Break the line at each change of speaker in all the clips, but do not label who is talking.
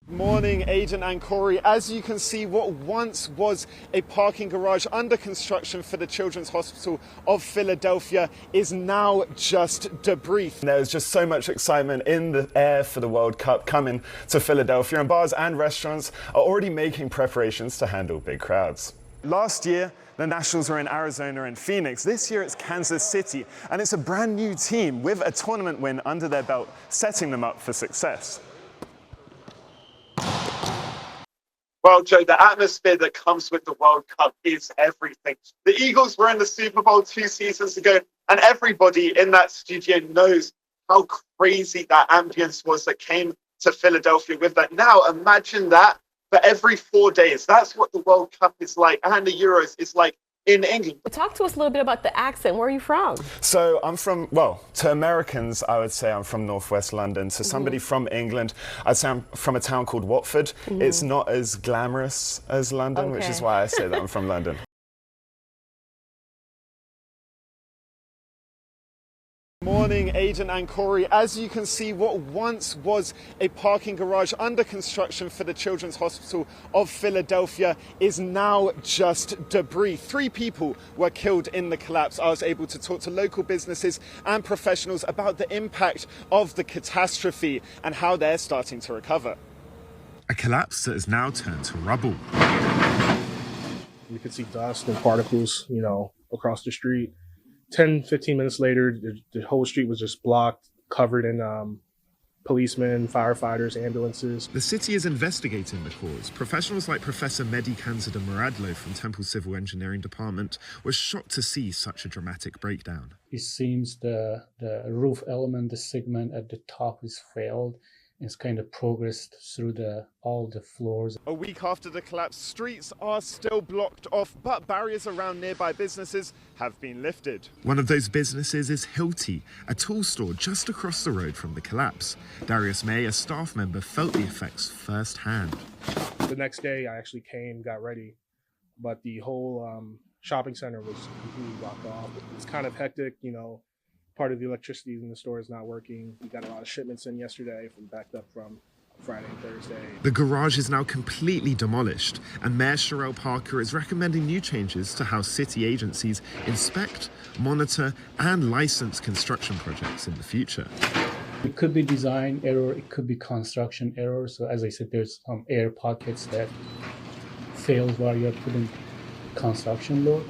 Morning, Aidan and Corey. As you can see, what once was a parking garage under construction for the Children's Hospital of Philadelphia is now just debris. There's just so much excitement in the air for the World Cup coming to Philadelphia, and bars and restaurants are already making preparations to handle big crowds. Last year, the Nationals were in Arizona and Phoenix. This year it's Kansas City, and it's a brand new team with a tournament win under their belt, setting them up for success.
Well, Joe, the atmosphere that comes with the World Cup is everything. The Eagles were in the Super Bowl 2 seasons ago, and everybody in that studio knows how crazy that ambience was that came to Philadelphia with that. Now, imagine that for every 4 days. That's what the World Cup is like, and the Euros is like in England.
Talk to us a little bit about the accent. Where are you from?
So I'm from, well, to Americans, I would say I'm from Northwest London. To somebody from England, I'd say I'm from a town called Watford. It's not as glamorous as London, which is why I say that I'm from London. Morning, Aidan and Corey. As you can see, what once was a parking garage under construction for the Children's Hospital of Philadelphia is now just debris. 3 people were killed in the collapse. I was able to talk to local businesses and professionals about the impact of the catastrophe and how they're starting to recover.
A collapse that has now turned to rubble.
You could see dust and particles, across the street. 10, 15 minutes later, the whole street was just blocked, covered in policemen, firefighters, ambulances.
The city is investigating the cause. Professionals like Professor Mehdi Kanzada Muradlo from Temple Civil Engineering Department were shocked to see such a dramatic breakdown.
It seems the roof element, the segment at the top is failed. It's kind of progressed through all the floors.
A week after the collapse, streets are still blocked off, but barriers around nearby businesses have been lifted.
One of those businesses is Hilti, a tool store just across the road from the collapse. Darius May, a staff member, felt the effects firsthand.
The next day, I actually got ready, but the whole shopping center was completely blocked off. It's kind of hectic, Part of the electricity in the store is not working. We got a lot of shipments in yesterday backed up from Friday and Thursday.
The garage is now completely demolished, and Mayor Sherelle Parker is recommending new changes to how city agencies inspect, monitor, and license construction projects in the future.
It could be design error, it could be construction error. So as I said, there's some air pockets that fails while you're putting construction load.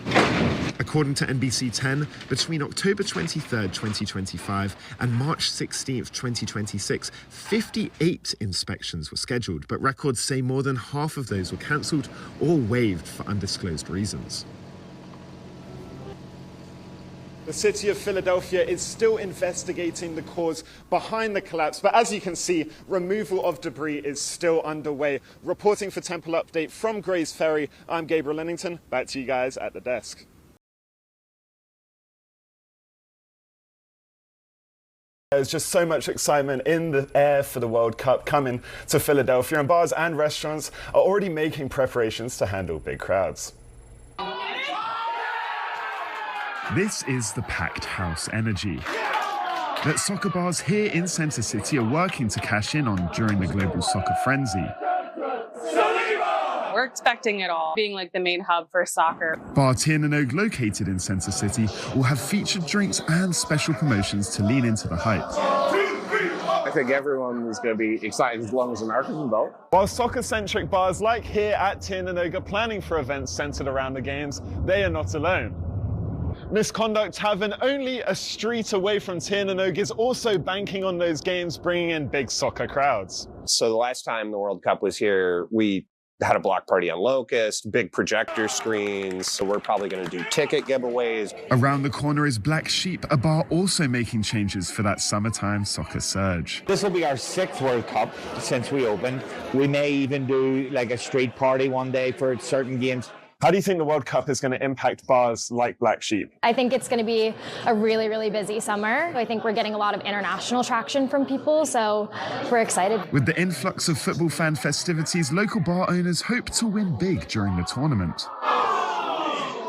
According to NBC 10, between October 23rd, 2025 and March 16th, 2026, 58 inspections were scheduled, but records say more than half of those were cancelled or waived for undisclosed reasons.
The city of Philadelphia is still investigating the cause behind the collapse, but as you can see, removal of debris is still underway. Reporting for Temple Update from Grays Ferry, I'm Gabriel Linington. Back to you guys at the desk. There's just so much excitement in the air for the World Cup coming to Philadelphia, and bars and restaurants are already making preparations to handle big crowds.
This is the packed house energy that soccer bars here in Center City are working to cash in on during the global soccer frenzy.
We're expecting it all, being like the main hub for soccer.
Bar Tiernanog, located in Center City, will have featured drinks and special promotions to lean into the hype.
I think everyone is going to be excited as long as Americans involved.
While soccer-centric bars like here at Tiernanog are planning for events centered around the games, they are not alone. Misconduct Tavern, only a street away from Tiernanog, is also banking on those games bringing in big soccer crowds.
So the last time the World Cup was here, we had a block party on Locust, big projector screens, so we're probably going to do ticket giveaways.
Around the corner is Black Sheep, a bar also making changes for that summertime soccer surge.
This will be our 6th World Cup since we opened. We may even do like a street party one day for certain games.
How do you think the World Cup is going to impact bars like Black Sheep?
I think it's going to be a really, really busy summer. I think we're getting a lot of international traction from people, so we're excited.
With the influx of football fan festivities, local bar owners hope to win big during the tournament.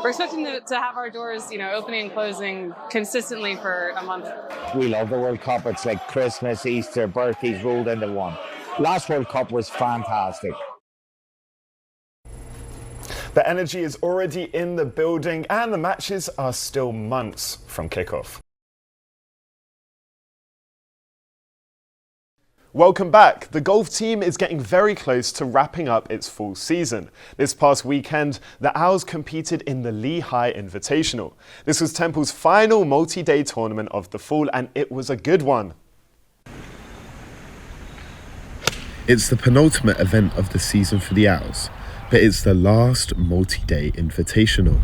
We're expecting to have our doors, opening and closing consistently for a month.
We love the World Cup. It's like Christmas, Easter, birthdays rolled into one. last World Cup was fantastic.
The energy is already in the building and the matches are still months from kickoff. Welcome back. The golf team is getting very close to wrapping up its full season. This past weekend, the Owls competed in the Lehigh Invitational. This was Temple's final multi-day tournament of the fall, and it was a good one.
It's the penultimate event of the season for the Owls, but it's the last multi-day invitational.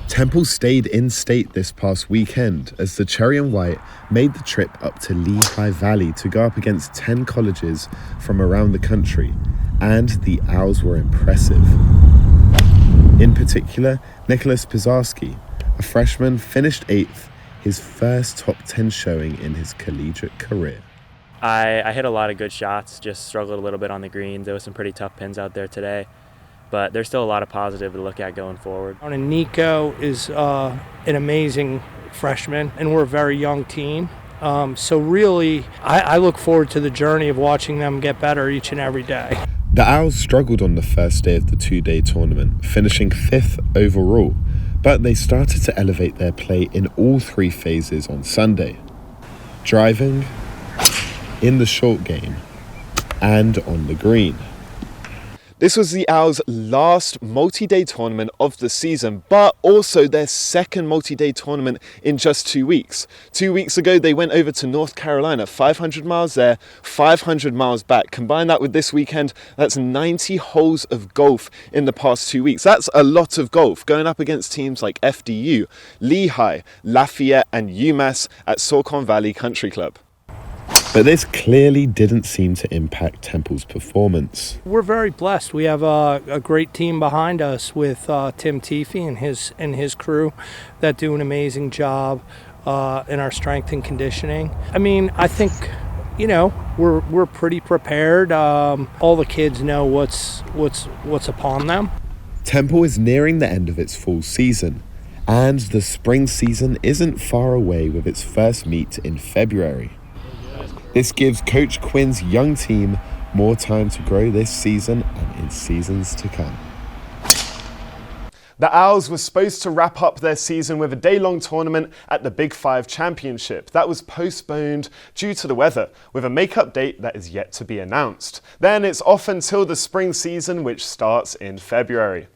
Temple stayed in state this past weekend as the Cherry and White made the trip up to Lehigh Valley to go up against 10 colleges from around the country, and the Owls were impressive. In particular, Nicholas Pizarski, a freshman, finished 8th, his first top 10 showing in his collegiate career.
I hit a lot of good shots, just struggled a little bit on the greens. There was some pretty tough pins out there today, but there's still a lot of positive to look at going forward.
And Nico is an amazing freshman, and we're a very young team. So really, I look forward to the journey of watching them get better each and every day.
The Owls struggled on the first day of the two-day tournament, finishing 5th overall, but they started to elevate their play in all 3 phases on Sunday. Driving, in the short game, and on the green.
This was the Owls' last multi-day tournament of the season, but also their second multi-day tournament in just 2 weeks. 2 weeks ago, they went over to North Carolina, 500 miles there, 500 miles back. Combine that with this weekend, that's 90 holes of golf in the past 2 weeks. That's a lot of golf, going up against teams like FDU, Lehigh, Lafayette, and UMass at Saucon Valley Country Club.
But this clearly didn't seem to impact Temple's performance.
We're very blessed. We have a great team behind us with Tim Teefy and his crew that do an amazing job in our strength and conditioning. I mean, I think, you know, we're pretty prepared. All the kids know what's upon them.
Temple is nearing the end of its fall season, and the spring season isn't far away with its first meet in February. This gives Coach Quinn's young team more time to grow this season and in seasons to come.
The Owls were supposed to wrap up their season with a day-long tournament at the Big 5 Championship. That was postponed due to the weather, with a make-up date that is yet to be announced. Then it's off until the spring season, which starts in February.